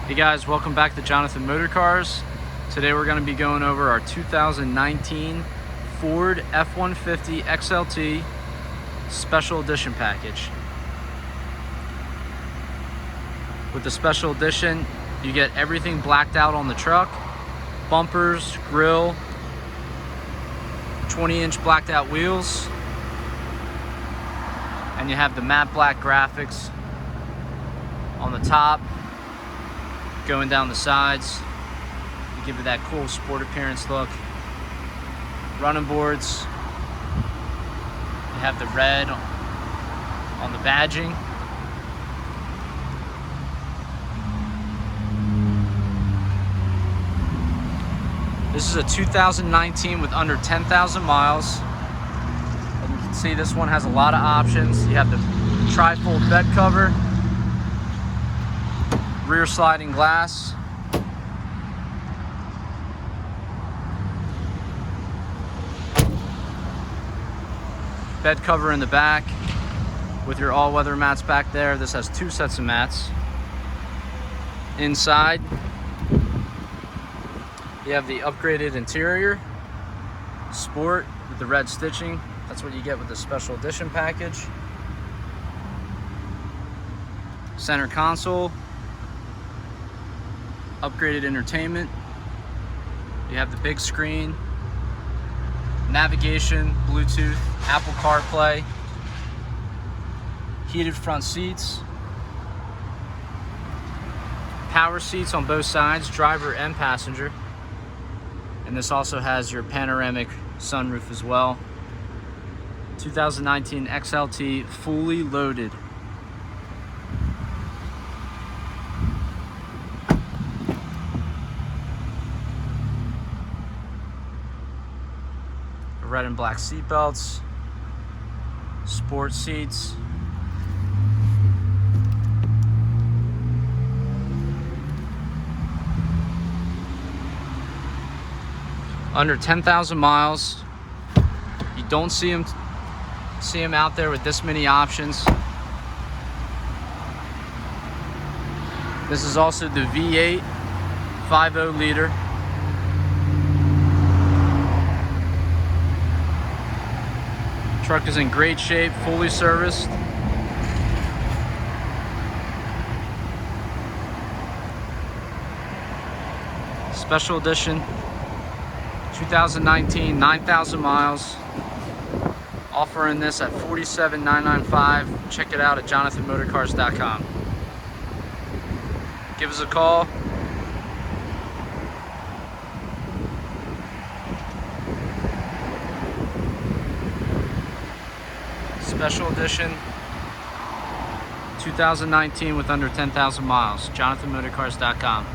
Hey guys, welcome back to Jonathan Motorcars. Today we're going to be going over our 2019 Ford F-150 XLT Special Edition package. With the Special Edition, you get everything blacked out on the truck, bumpers, grille, 20-inch blacked out wheels, and you have the matte black graphics on the top, going down the sides to give it that cool sport appearance look. Running boards, you have the red on the badging. This is a 2019 with under 10,000 miles. And you can see this one has a lot of options. You have the tri-fold bed cover, rear sliding glass, bed cover in the back with your all-weather mats back there. This has two sets of mats. Inside, you have the upgraded interior, sport with the red stitching. That's what you get with the Special Edition package. Center console, upgraded entertainment. You have the big screen, navigation, Bluetooth, Apple CarPlay, heated front seats, power seats on both sides, driver and passenger. And this also has your panoramic sunroof as well. 2019 XLT fully loaded. Red and black seat belts, sport seats, under 10,000 miles. You don't see them out there with this many options. This is also the V8 5.0 liter. Truck is in great shape, fully serviced. Special Edition, 2019, 9,000 miles. Offering this at $47,995. Check it out at jonathanmotorcars.com. Give us a call. Special Edition, 2019 with under 10,000 miles. jonathanmotorcars.com.